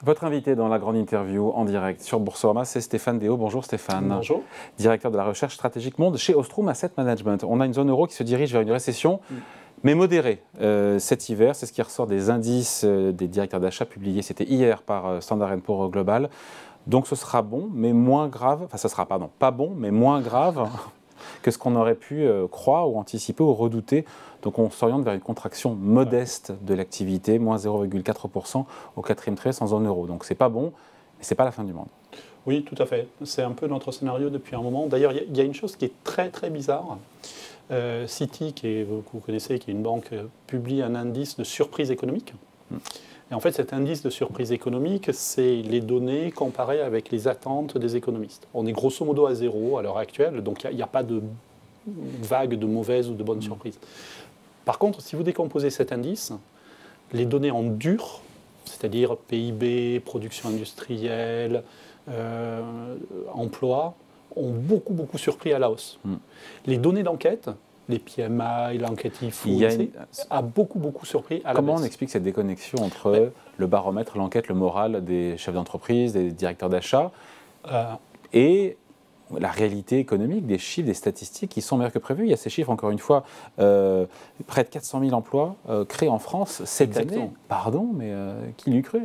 Votre invité dans la grande interview en direct sur Boursorama, c'est Stéphane Déo. Bonjour Stéphane. Bonjour. Directeur de la recherche stratégique monde chez Ostrom Asset Management. On a une zone euro qui se dirige vers une récession, mais modérée cet hiver. C'est ce qui ressort des indices des directeurs d'achat publiés, c'était hier par Standard & Poor's Global. Donc ce sera bon, mais moins grave, enfin ce sera, pardon, pas bon, mais moins grave que ce qu'on aurait pu croire ou anticiper ou redouter. Donc on s'oriente vers une contraction modeste de l'activité, moins 0,4% au quatrième trimestre en zone euro. Donc c'est pas bon, mais c'est pas la fin du monde. Oui, tout à fait. C'est un peu notre scénario depuis un moment. D'ailleurs, il y a une chose qui est très très bizarre. Citi, que vous connaissez, qui est une banque, publie un indice de surprise économique. Et en fait, cet indice de surprise économique, c'est les données comparées avec les attentes des économistes. On est grosso modo à zéro à l'heure actuelle, donc il n'y a pas de vague de mauvaises ou de bonnes surprises. Par contre, si vous décomposez cet indice, les données en dur, c'est-à-dire PIB, production industrielle, emploi, ont beaucoup surpris à la hausse. Les données d'enquête, les PMI, l'enquête IFO, a beaucoup surpris à la baisse. Comment on explique cette déconnexion entre le baromètre, l'enquête, le moral des chefs d'entreprise, des directeurs d'achat et la réalité économique, des chiffres, des statistiques qui sont meilleurs que prévu? Il y a ces chiffres, encore une fois, près de 400 000 emplois créés en France cette année. Pardon, mais qui l'eût cru?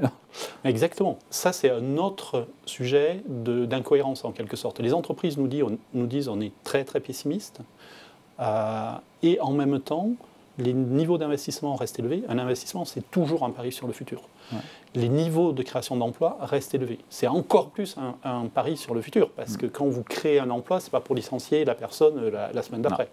Exactement. Ça, c'est un autre sujet d'incohérence, en quelque sorte. Les entreprises nous disent on est très pessimiste, et en même temps, les niveaux d'investissement restent élevés. Un investissement, c'est toujours un pari sur le futur. Ouais. Les niveaux de création d'emplois restent élevés. C'est encore plus un pari sur le futur, parce que quand vous créez un emploi, ce n'est pas pour licencier la personne la semaine d'après.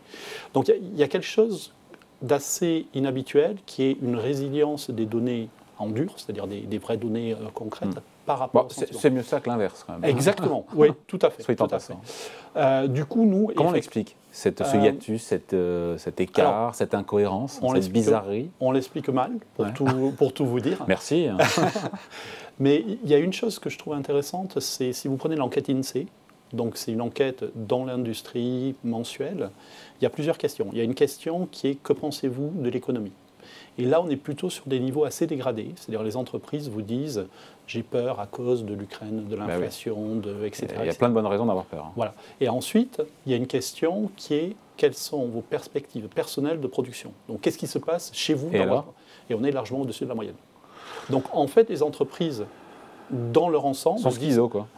Donc il y a quelque chose d'assez inhabituel, qui est une résilience des données en dur, c'est-à-dire des vraies données concrètes, par rapport au sentiment. C'est mieux ça que l'inverse, quand même. Exactement, oui, tout à fait. Tout à fait. Du coup, nous... Comment on explique ce hiatus, cet écart, cette incohérence, cette bizarrerie? On l'explique mal, pour tout vous dire. Merci. Mais il y a une chose que je trouve intéressante, c'est si vous prenez l'enquête INSEE, donc c'est une enquête dans l'industrie mensuelle, il y a plusieurs questions. Il y a une question qui est « Que pensez-vous de l'économie ?» Et là, on est plutôt sur des niveaux assez dégradés. C'est-à-dire les entreprises vous disent « J'ai peur à cause de l'Ukraine, de l'inflation, etc. » Il y a plein de bonnes raisons d'avoir peur. Voilà. Et ensuite, il y a une question qui est « Quelles sont vos perspectives personnelles de production ?» Donc, qu'est-ce qui se passe chez vous? Et on est largement au-dessus de la moyenne. Donc, en fait, les entreprises, dans leur ensemble... Sont schizo, quoi.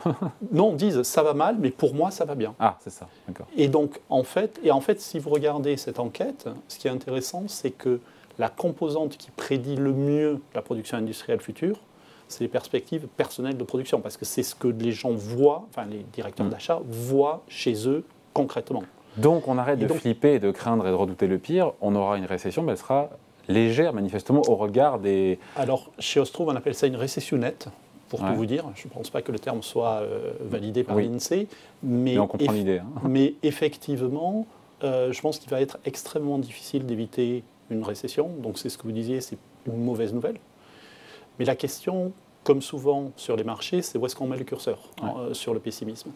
Non, disent « Ça va mal, mais pour moi, ça va bien. » Ah, c'est ça, d'accord. Et donc, en fait, si vous regardez cette enquête, ce qui est intéressant, c'est que la composante qui prédit le mieux la production industrielle future, c'est les perspectives personnelles de production, parce que c'est ce que les gens voient, enfin les directeurs d'achat voient chez eux concrètement. Donc on arrête de flipper, de craindre et de redouter le pire, on aura une récession, mais elle sera légère manifestement au regard des... Alors chez Ostrom, on appelle ça une récession nette, pour tout vous dire. Je ne pense pas que le terme soit validé par l'INSEE, mais on comprend l'idée. Mais effectivement, je pense qu'il va être extrêmement difficile d'éviter une récession, donc c'est ce que vous disiez, c'est une mauvaise nouvelle. Mais la question, comme souvent sur les marchés, c'est où est-ce qu'on met le curseur sur le pessimisme.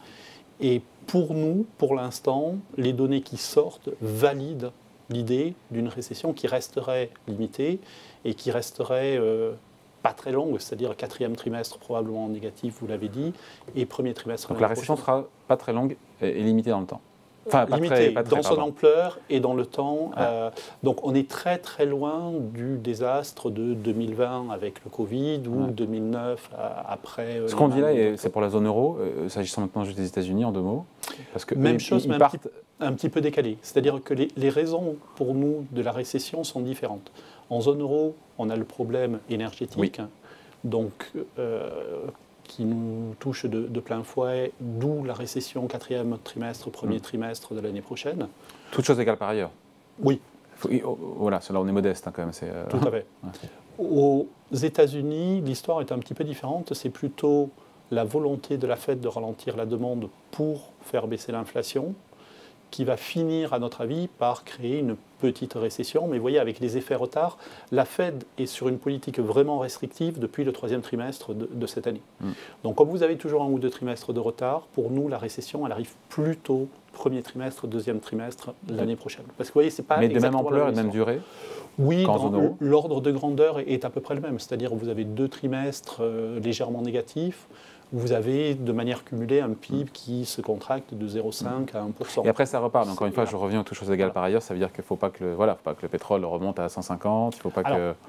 Et pour nous, pour l'instant, les données qui sortent valident l'idée d'une récession qui resterait limitée et qui resterait pas très longue, c'est-à-dire quatrième trimestre probablement négatif, vous l'avez dit, et premier trimestre. Donc la récession ne sera pas très longue et limitée dans le temps. Enfin, limité dans son ampleur et dans le temps. Donc on est très loin du désastre de 2020 avec le Covid ou 2009 après. Ce qu'on dit là, c'est pour la zone euro, s'agissant maintenant juste des États-Unis en deux mots. Parce que même chose, mais un petit peu décalé. C'est-à-dire que les raisons pour nous de la récession sont différentes. En zone euro, on a le problème énergétique, donc qui nous touche de plein fouet, d'où la récession quatrième trimestre, premier trimestre de l'année prochaine. Toutes choses égales par ailleurs. Oui. Voilà, là on est modeste quand même. Tout à fait. Aux États-Unis, l'histoire est un petit peu différente. C'est plutôt la volonté de la Fed de ralentir la demande pour faire baisser l'inflation qui va finir, à notre avis, par créer une petite récession. Mais vous voyez, avec les effets retard, la Fed est sur une politique vraiment restrictive depuis le troisième trimestre de cette année. Donc, comme vous avez toujours un ou deux trimestres de retard, pour nous, la récession, elle arrive plutôt premier trimestre, deuxième trimestre l'année prochaine. Parce que vous voyez, c'est pas mais de même exactement ampleur la et de même durée? Oui, qu'en zone euro. l'ordre de grandeur est à peu près le même. C'est-à-dire que vous avez 2 trimestres légèrement négatifs, où vous avez de manière cumulée un PIB qui se contracte de 0,5 à 1%. Et après, ça repart. Mais encore une fois, je reviens aux toutes choses égales par ailleurs. Ça veut dire qu'il ne faut pas que le pétrole remonte à 150. Il ne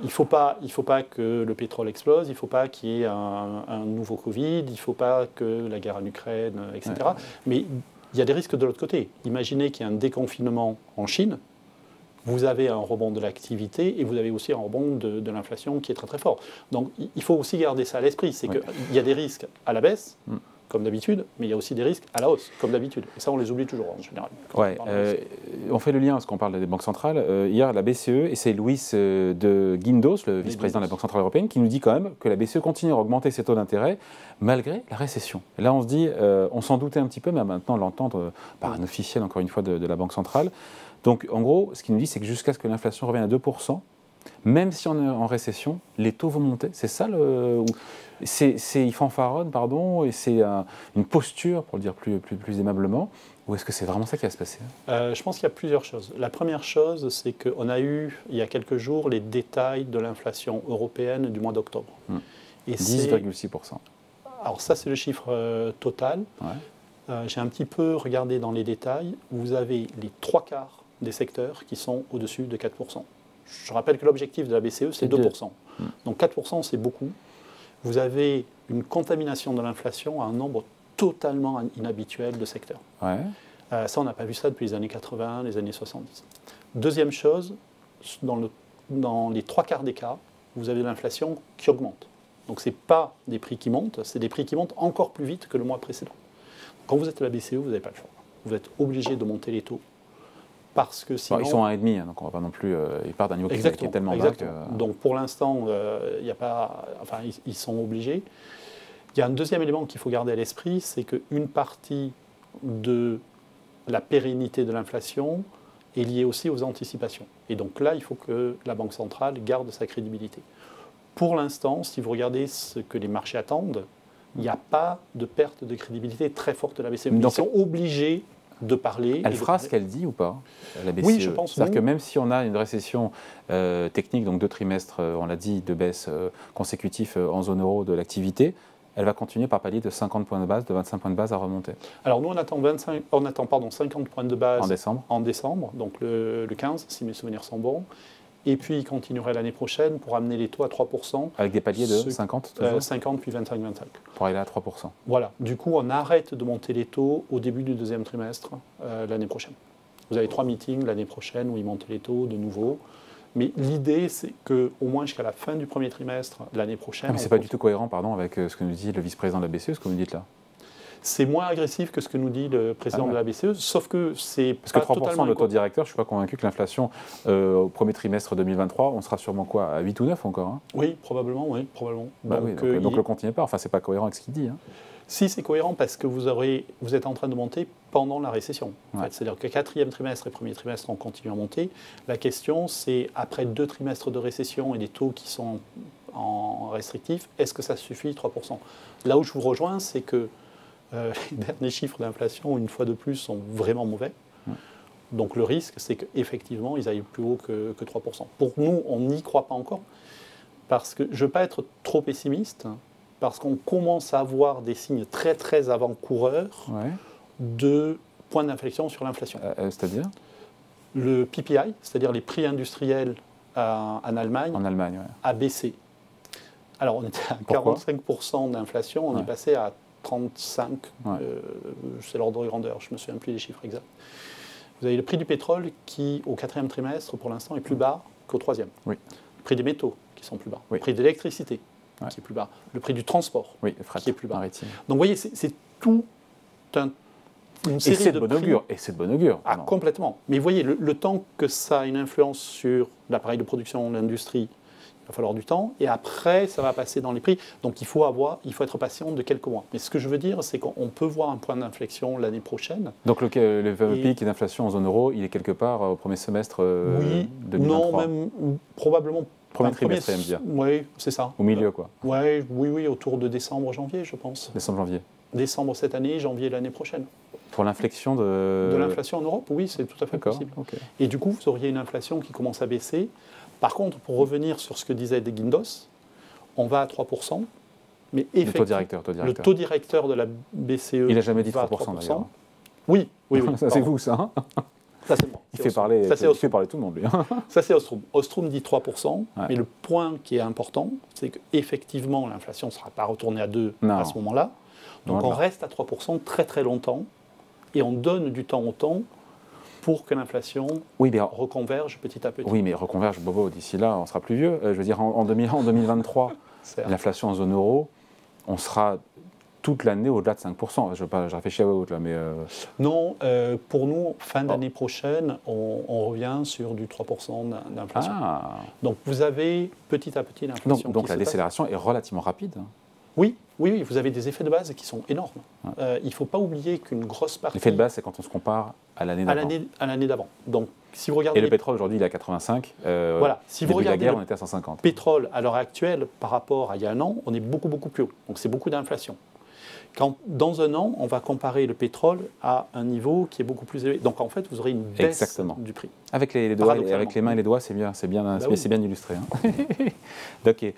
faut pas que le pétrole explose. Il ne faut pas qu'il y ait un nouveau Covid. Il ne faut pas que la guerre en Ukraine, etc. Ouais. Mais il y a des risques de l'autre côté. Imaginez qu'il y a un déconfinement en Chine. Vous avez un rebond de l'activité et vous avez aussi un rebond de l'inflation qui est très très fort. Donc il faut aussi garder ça à l'esprit, c'est qu'il y a des risques à la baisse, comme d'habitude, mais il y a aussi des risques à la hausse, comme d'habitude. Et ça, on les oublie toujours en général. On fait le lien, parce qu'on parle des banques centrales. Hier, la BCE, et c'est Luis de Guindos, le vice-président de la Banque centrale européenne, qui nous dit quand même que la BCE continue à augmenter ses taux d'intérêt malgré la récession. Et là, on se dit, on s'en doutait un petit peu, mais maintenant l'entendre par un officiel, encore une fois, de la Banque centrale. Donc, en gros, ce qu'il nous dit, c'est que jusqu'à ce que l'inflation revienne à 2%, même si on est en récession, les taux vont monter. C'est ça il fanfaronne, pardon, et c'est une posture, pour le dire plus aimablement, ou est-ce que c'est vraiment ça qui va se passer? Je pense qu'il y a plusieurs choses. La première chose, c'est qu'on a eu, il y a quelques jours, les détails de l'inflation européenne du mois d'octobre. 10,6%. Alors ça, c'est le chiffre total. Ouais. J'ai un petit peu regardé dans les détails. Vous avez les 3/4 des secteurs qui sont au-dessus de 4%. Je rappelle que l'objectif de la BCE, c'est 2%. Donc 4%, c'est beaucoup. Vous avez une contamination de l'inflation à un nombre totalement inhabituel de secteurs. Ouais. Ça, on n'a pas vu ça depuis les années 80, les années 70. Deuxième chose, dans les 3/4 des cas, vous avez l'inflation qui augmente. Donc ce n'est pas des prix qui montent, c'est des prix qui montent encore plus vite que le mois précédent. Quand vous êtes à la BCE, vous n'avez pas le choix. Vous êtes obligé de monter les taux. Parce que sinon... Ils sont à 1,5, donc on va pas non plus... ils partent d'un niveau qui est tellement bas que... Donc pour l'instant, ils sont obligés. Il y a un deuxième élément qu'il faut garder à l'esprit, c'est qu'une partie de la pérennité de l'inflation est liée aussi aux anticipations. Et donc là, il faut que la Banque centrale garde sa crédibilité. Pour l'instant, si vous regardez ce que les marchés attendent, il n'y a pas de perte de crédibilité très forte de la BCE. Ils sont obligés de parler. Elle fera ce qu'elle dit ou pas, la BCE? Oui, je pense. C'est-à-dire que même si on a une récession technique, donc 2 trimestres, on l'a dit, de baisse consécutifs en zone euro de l'activité, elle va continuer par palier de 50 points de base, de 25 points de base à remonter. Alors nous, on attend 50 points de base en décembre, donc le 15, si mes souvenirs sont bons. Et puis, il continuerait l'année prochaine pour amener les taux à 3%. Avec des paliers de 50 toujours 50, puis 25. Pour aller à 3%. Voilà. Du coup, on arrête de monter les taux au début du deuxième trimestre l'année prochaine. Vous avez 3 meetings l'année prochaine où ils montent les taux de nouveau. Mais l'idée, c'est qu'au moins jusqu'à la fin du premier trimestre l'année prochaine... mais ce n'est pas du tout cohérent, avec ce que nous dit le vice-président de la BCE, ce que vous nous dites là. C'est moins agressif que ce que nous dit le président de la BCE, sauf que c'est parce que 3% de taux directeur, je ne suis pas convaincu que l'inflation au premier trimestre 2023, on sera sûrement quoi, à 8 ou 9 encore, hein? Oui, probablement. Donc le compte n'y est pas, enfin c'est pas cohérent avec ce qu'il dit. Hein. Si, c'est cohérent parce que vous êtes en train de monter pendant la récession. En fait. C'est-à-dire que 4e trimestre et 1er trimestre, on continue à monter. La question, c'est après 2 trimestres de récession et des taux qui sont en restrictif, est-ce que ça suffit 3%? Là où je vous rejoins, c'est que les derniers chiffres d'inflation, une fois de plus, sont vraiment mauvais. Donc le risque, c'est qu'effectivement, ils aillent plus haut que 3%. Pour nous, on n'y croit pas encore, parce que je ne veux pas être trop pessimiste, parce qu'on commence à avoir des signes très, très avant-coureurs de points d'inflexion sur l'inflation. C'est-à-dire ? Le PPI, c'est-à-dire les prix industriels en Allemagne, a baissé. Alors on était à 45% d'inflation, on est passé à 35, c'est l'ordre de grandeur, je ne me souviens plus des chiffres exacts. Vous avez le prix du pétrole qui, au 4e trimestre, pour l'instant, est plus bas qu'au 3e. Le prix des métaux qui sont plus bas. Le prix de l'électricité qui est plus bas. Le prix du transport qui est plus bas. Maritime. Donc vous voyez, c'est tout une série de prix. Et c'est de bon augure. Ah, complètement. Mais vous voyez, le temps que ça a une influence sur l'appareil de production, l'industrie, il va falloir du temps, et après, ça va passer dans les prix. Donc, il faut être patient de quelques mois. Mais ce que je veux dire, c'est qu'on peut voir un point d'inflexion l'année prochaine. Donc, le pic d'inflation en zone euro, il est quelque part au premier semestre 2023. Non, même probablement... Premier trimestre, dire. Oui, c'est ça. Au milieu, quoi. Oui, autour de décembre, janvier, je pense. Décembre, janvier. Décembre cette année, janvier l'année prochaine. Pour l'inflexion de l'inflation en Europe, oui, c'est tout à fait possible. Okay. Et du coup, vous auriez une inflation qui commence à baisser. Par contre, pour revenir sur ce que disait De Guindos, on va à 3%. Mais le taux directeur. Le taux directeur de la BCE. Il n'a jamais dit 3% d'ailleurs. Oui. Ça, c'est vous, ça. Hein, ça, c'est moi. Il fait parler tout le monde, lui. Ça, c'est Ostrom. Ostrom dit 3%. Ouais. Mais le point qui est important, c'est qu'effectivement, l'inflation ne sera pas retournée à 2 à ce moment-là. Donc, on reste à 3% très, très longtemps. Et on donne du temps au temps pour que l'inflation reconverge petit à petit. Oui, mais reconverge, Bobo, d'ici là, on sera plus vieux. Je veux dire, en 2023, l'inflation en zone euro, on sera toute l'année au-delà de 5%. Je réfléchis à haute là, mais... Non, pour nous, fin d'année prochaine, on revient sur du 3% d'inflation. Donc vous avez petit à petit l'inflation. Donc la décélération est relativement rapide. Oui, vous avez des effets de base qui sont énormes. Il ne faut pas oublier qu'une grosse partie... L'effet de base, c'est quand on se compare à l'année d'avant. À l'année d'avant. Donc, si vous regardez... Et le pétrole, aujourd'hui, il est à 85. Voilà. Si vous regardez la guerre, on était à 150. Le pétrole, à l'heure actuelle, par rapport à il y a un an, on est beaucoup, beaucoup plus haut. Donc, c'est beaucoup d'inflation. Dans un an, on va comparer le pétrole à un niveau qui est beaucoup plus élevé. Donc, en fait, vous aurez une baisse du prix. Avec les doigts, avec les mains et les doigts, c'est bien illustré. Hein. OK.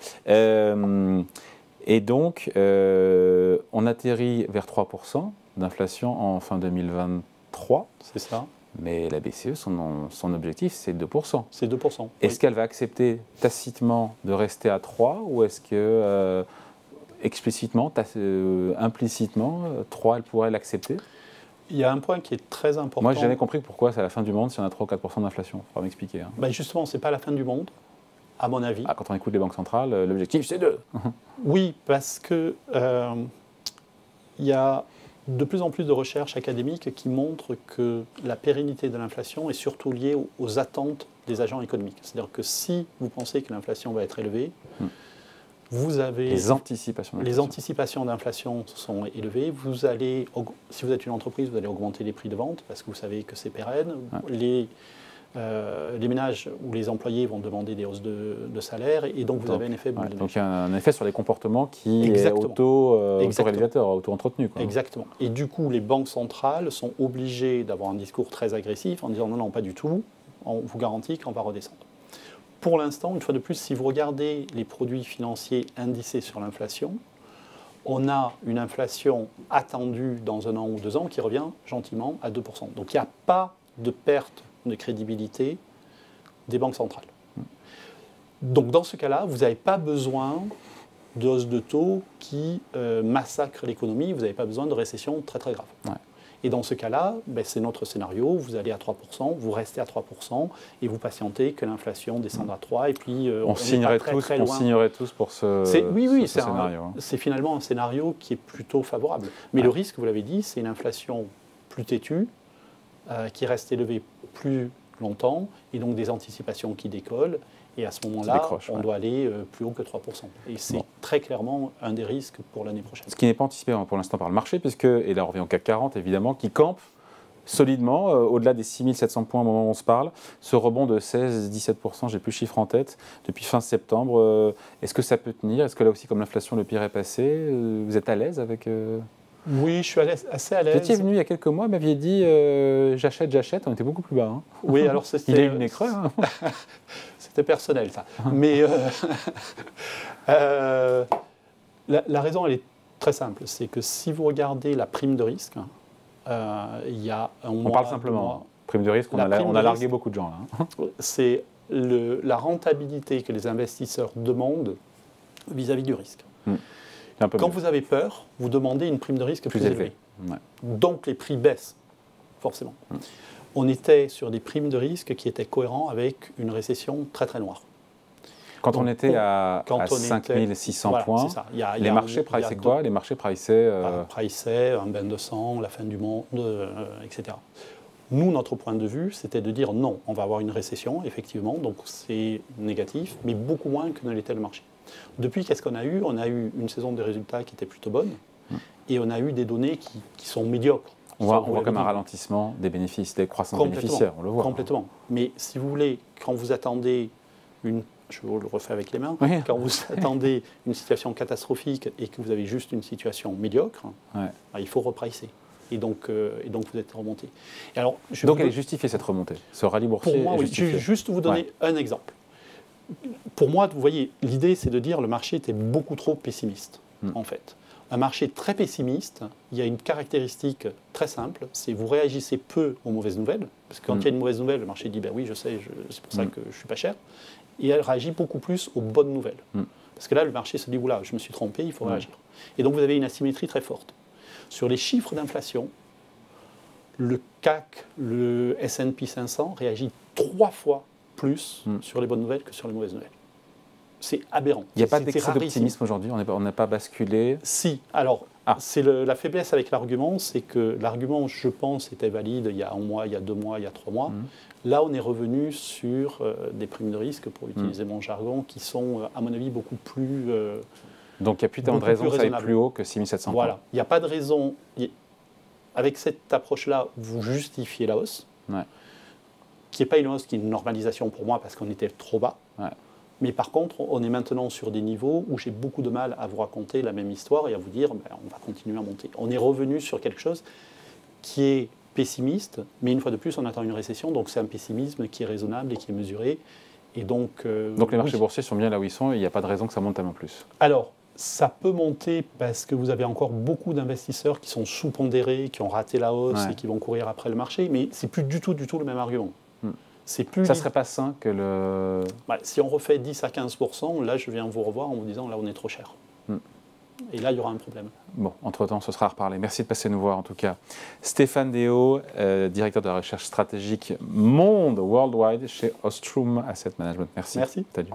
Et donc, on atterrit vers 3% d'inflation en fin 2023. C'est ça. Mais la BCE, son objectif, c'est 2%. C'est 2%. Est-ce qu'elle va accepter tacitement de rester à 3 ou est-ce que, explicitement, implicitement, 3, elle pourrait l'accepter? Il y a un point qui est très important. Moi, je n'ai jamais compris pourquoi c'est la fin du monde si on a 3 ou 4% d'inflation. Il faudra m'expliquer. Hein. Justement, ce n'est pas la fin du monde. À mon avis. Quand on écoute les banques centrales, l'objectif, c'est 2. Oui, parce que il y a de plus en plus de recherches académiques qui montrent que la pérennité de l'inflation est surtout liée aux attentes des agents économiques. C'est-à-dire que si vous pensez que l'inflation va être élevée, vous avez... Les anticipations d'inflation sont élevées. Vous allez, si vous êtes une entreprise, vous allez augmenter les prix de vente parce que vous savez que c'est pérenne. Les ménages ou les employés vont demander des hausses de salaire et donc vous avez un effet boule de neige. Donc il y a un effet sur les comportements qui est auto-réalisateur, auto-entretenu. Exactement. Et du coup, les banques centrales sont obligées d'avoir un discours très agressif en disant non, pas du tout, on vous garantit qu'on va redescendre. Pour l'instant, une fois de plus, si vous regardez les produits financiers indicés sur l'inflation, on a une inflation attendue dans 1 an ou 2 ans qui revient gentiment à 2%. Donc il n'y a pas de perte de crédibilité des banques centrales. Donc dans ce cas-là, vous n'avez pas besoin de hausse de taux qui massacre l'économie, vous n'avez pas besoin de récession très très grave. Ouais. Et dans ce cas-là, c'est notre scénario, vous allez à 3%, vous restez à 3% et vous patientez que l'inflation descende à 3% et puis on signerait tous pour ce scénario. C'est finalement un scénario qui est plutôt favorable. Mais le risque, vous l'avez dit, c'est une inflation plus têtue, qui reste élevée plus longtemps et donc des anticipations qui décollent. Et à ce moment-là, on doit aller plus haut que 3%. Et c'est très clairement un des risques pour l'année prochaine. Ce qui n'est pas anticipé pour l'instant par le marché, puisque, et là on revient au CAC 40 évidemment, qui campe solidement, au-delà des 6700 points au moment où on se parle. Ce rebond de 16-17%, j'ai plus le chiffre en tête, depuis fin septembre. Est-ce que ça peut tenir? Est-ce que là aussi, comme l'inflation, le pire est passé? Vous êtes à l'aise avec... Oui, je suis assez à l'aise. Vous étiez venu il y a quelques mois, m'aviez dit j'achète, on était beaucoup plus bas. Hein. Oui, alors c'était... Il a eu le nez creux. Hein. C'était personnel, ça. Mais la raison, elle est très simple. C'est que si vous regardez la prime de risque, il y a un mois... On parle simplement. Prime de risque, on a largué beaucoup de gens là. Hein. C'est la rentabilité que les investisseurs demandent vis-à-vis du risque. Quand vous avez peur, vous demandez une prime de risque plus élevée. Ouais. Donc les prix baissent, forcément. On était sur des primes de risque qui étaient cohérents avec une récession très très noire. Quand on était à 5600 points, les marchés priceaient quoi? Les marchés priceaient un bain de sang, la fin du monde, etc. Nous, notre point de vue, c'était de dire non, on va avoir une récession, effectivement, donc c'est négatif, mais beaucoup moins que ne l'était le marché. Depuis, qu'est-ce qu'on a eu? On a eu une saison de résultats qui était plutôt bonne et on a eu des données qui sont médiocres. On voit comme un ralentissement des bénéfices, des croissances bénéficiaires, on le voit. Complètement. Mais si vous voulez, quand vous attendez je vous le refais avec les mains, quand vous attendez une situation catastrophique et que vous avez juste une situation médiocre, il faut repricer. Et donc vous êtes remonté. Et alors, donc elle est justifiée cette remontée, ce rallye boursier. Pour moi, oui. Je vais juste vous donner un exemple. Pour moi, vous voyez, l'idée c'est de dire que le marché était beaucoup trop pessimiste, en fait. Un marché très pessimiste, il y a une caractéristique très simple, c'est vous réagissez peu aux mauvaises nouvelles, parce que quand il y a une mauvaise nouvelle, le marché dit ben oui, je sais, c'est pour ça que je ne suis pas cher, et elle réagit beaucoup plus aux bonnes nouvelles. Parce que là, le marché se dit oula, je me suis trompé, il faut réagir. Et donc vous avez une asymétrie très forte. Sur les chiffres d'inflation, le CAC, le S&P 500 réagit 3 fois plus sur les bonnes nouvelles que sur les mauvaises nouvelles. C'est aberrant. Il n'y a pas d'excès d'optimisme aujourd'hui, on n'a pas basculé. Si, alors, c'est la faiblesse avec l'argument, c'est que l'argument, je pense, était valide il y a 1 mois, il y a 2 mois, il y a 3 mois. Là, on est revenu sur des primes de risque, pour utiliser mon jargon, qui sont, à mon avis, beaucoup plus... donc, il n'y a plus tant de raisons que ça aille plus haut que 6700 points. Voilà, il n'y a pas de raison. Avec cette approche-là, vous justifiez la hausse, qui n'est pas une hausse, qui est une normalisation pour moi, parce qu'on était trop bas. Mais par contre, on est maintenant sur des niveaux où j'ai beaucoup de mal à vous raconter la même histoire et à vous dire on va continuer à monter. On est revenu sur quelque chose qui est pessimiste, mais une fois de plus, on attend une récession, donc c'est un pessimisme qui est raisonnable et qui est mesuré. Et donc les marchés boursiers sont bien là où ils sont et il n'y a pas de raison que ça monte tellement plus. Alors, ça peut monter parce que vous avez encore beaucoup d'investisseurs qui sont sous-pondérés, qui ont raté la hausse et qui vont courir après le marché, mais ce n'est plus du tout le même argument. Ça ne serait pas sain que le... si on refait 10 à 15%, là, je viens vous revoir en vous disant, là, on est trop cher. Et là, il y aura un problème. Bon, entre-temps, ce sera à reparler. Merci de passer nous voir, en tout cas. Stéphane Déhaut, directeur de la recherche stratégique Monde Worldwide chez Ostrom Asset Management. Merci. Merci. Salut.